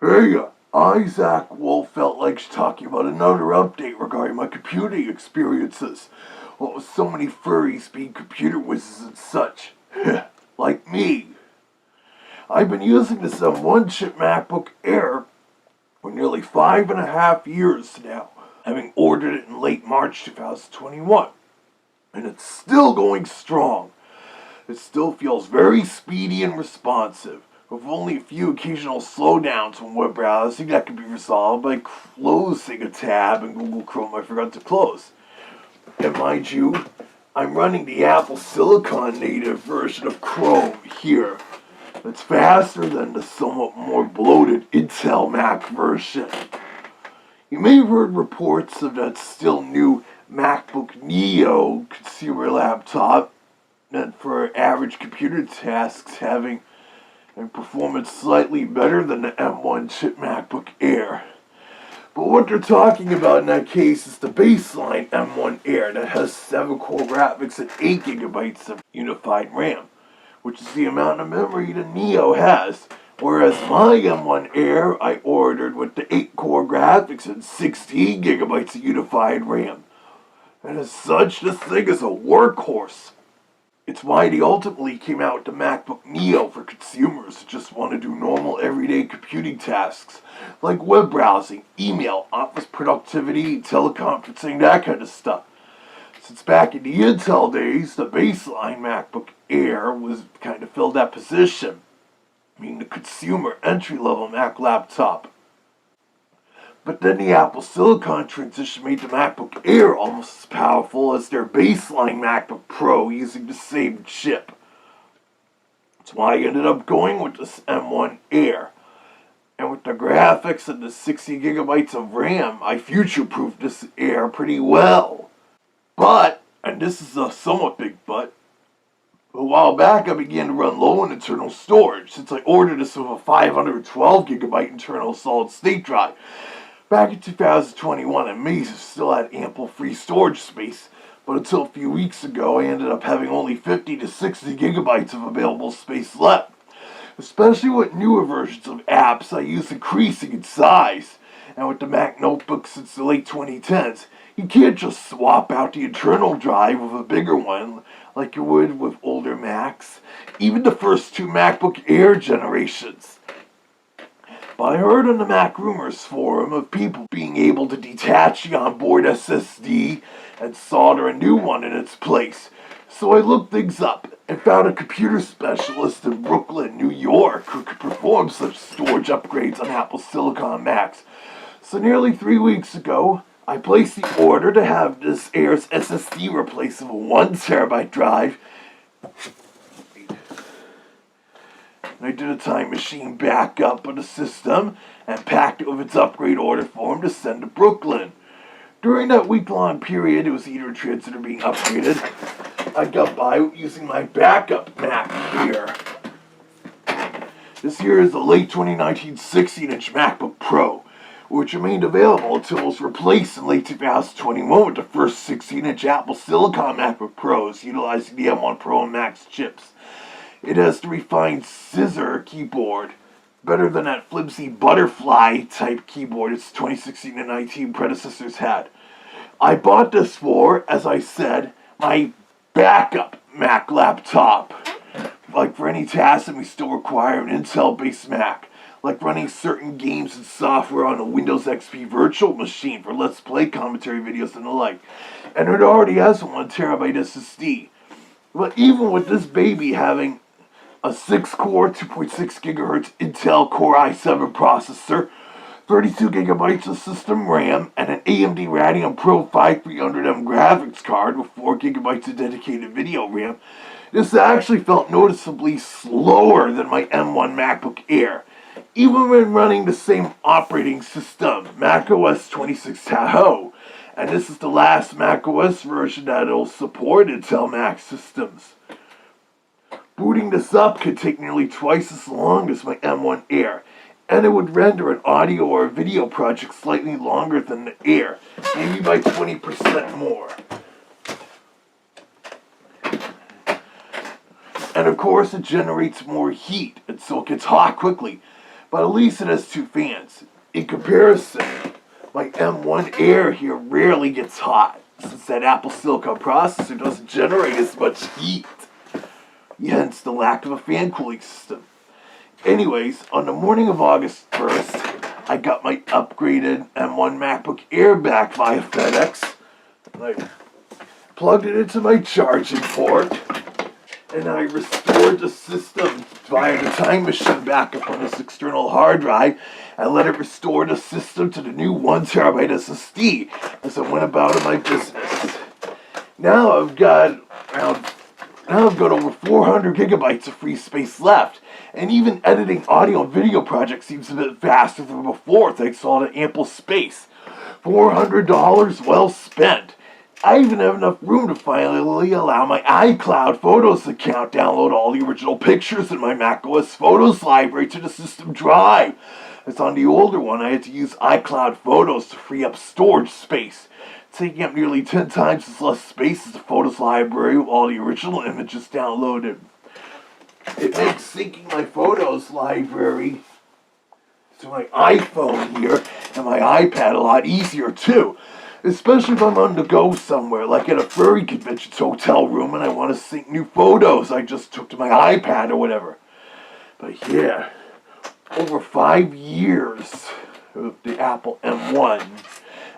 Hey, Isaac Wolf felt like talking about another update regarding my computing experiences. Well, with so many furries being computer whizzes and such. Like me. I've been using this M1-chip MacBook Air for nearly 5.5 years now, having ordered it in late March 2021. And it's still going strong. It still feels very speedy and responsive, with only a few occasional slowdowns when web browsing that can be resolved by closing a tab in Google Chrome I forgot to close. And mind you, I'm running the Apple Silicon native version of Chrome here. It's faster than the somewhat more bloated Intel Mac version. You may have heard reports of that still new MacBook Neo consumer laptop meant for average computer tasks having a performance slightly better than the M1-chip MacBook Air. But what they're talking about in that case is the baseline M1 Air that has 7-core graphics and 8 gigabytes of unified RAM, which is the amount of memory the Neo has, whereas my M1 Air I ordered with the 8-core graphics and 16 gigabytes of unified RAM. And as such, this thing is a workhorse. It's why they ultimately came out with the MacBook Neo for consumers who just want to do normal everyday computing tasks, like web browsing, email, office productivity, teleconferencing, that kind of stuff. Since back in the Intel days, the baseline MacBook Air was kind of filled that position, being the consumer entry-level Mac laptop. But then the Apple Silicon transition made the MacBook Air almost as powerful as their baseline MacBook Pro using the same chip. That's why I ended up going with this M1 Air. And with the graphics and the 60 gigabytes of RAM, I future-proofed this Air pretty well. But, and this is a somewhat big but, a while back I began to run low on internal storage since I ordered this with a 512 gigabyte internal solid state drive. Back in 2021, and Mesa still had ample free storage space, but until a few weeks ago, I ended up having only 50 to 60 gigabytes of available space left. Especially with newer versions of apps I use increasing in size, and with the Mac notebook since the late 2010s, you can't just swap out the internal drive with a bigger one like you would with older Macs, even the first two MacBook Air generations. But I heard on the Mac Rumors forum of people being able to detach the onboard SSD and solder a new one in its place. So I looked things up and found a computer specialist in Brooklyn, New York, who could perform such storage upgrades on Apple Silicon Macs. So nearly 3 weeks ago, I placed the order to have this Air's SSD replaced with a 1 terabyte drive. I did a time machine backup of the system and packed it with its upgrade order form to send to Brooklyn. During that week-long period, it was either transit or being upgraded. I got by using my backup Mac here. This here is the late 2019 16-inch MacBook Pro, which remained available until it was replaced in late 2021 with the first 16-inch Apple Silicon MacBook Pros utilizing the M1 Pro and Max chips. It has the refined scissor keyboard, better than that flimsy butterfly type keyboard its 2016 and 19 predecessors had. I bought this for, as I said, my backup Mac laptop. Like for any tasks that we still require an Intel-based Mac, like running certain games and software on a Windows XP virtual machine for Let's Play commentary videos and the like. And it already has a 1 terabyte SSD. But even with this baby having a 6-core, 2.6 gigahertz Intel Core i7 processor, 32 gigabytes of system RAM, and an AMD Radeon Pro 5300M graphics card with 4 gigabytes of dedicated video RAM, this actually felt noticeably slower than my M1 MacBook Air, even when running the same operating system, macOS 26 Tahoe, and this is the last macOS version that will support Intel Mac systems. Booting this up could take nearly twice as long as my M1 Air, and it would render an audio or video project slightly longer than the Air, maybe by 20% more. And of course it generates more heat, and so it gets hot quickly. but at least it has 2 fans. In comparison, my M1 Air here rarely gets hot, since that Apple Silicon processor doesn't generate as much heat. Hence the lack of a fan cooling system. Anyways, on the morning of August 1st, I got my upgraded M1 MacBook Air back via FedEx. I plugged it into my charging port, and I restored the system via the Time Machine backup on this external hard drive. I let it restore the system to the new 1TB SSD as I went about in my business. Now I've got over 400 gigabytes of free space left, and even editing audio and video projects seems a bit faster than before thanks to all the ample space. $400 well spent. I even have enough room to finally allow my iCloud Photos account download all the original pictures in my macOS Photos library to the system drive. As on the older one, I had to use iCloud Photos to free up storage space, taking up nearly 10 times as less space as the Photos library with all the original images downloaded. It makes syncing my Photos library to my iPhone here and my iPad a lot easier too. Especially if I'm on the go somewhere, like at a furry convention's hotel room and I want to sync new photos I just took to my iPad or whatever. But yeah, over 5 years of the Apple M1.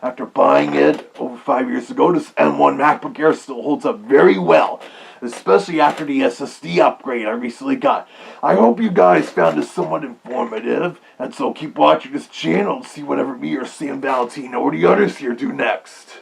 After buying it over 5 years ago, this M1 MacBook Air still holds up very well, especially after the SSD upgrade I recently got. I hope you guys found this somewhat informative, and so keep watching this channel to see whatever me or Sam Valentino or the others here do next.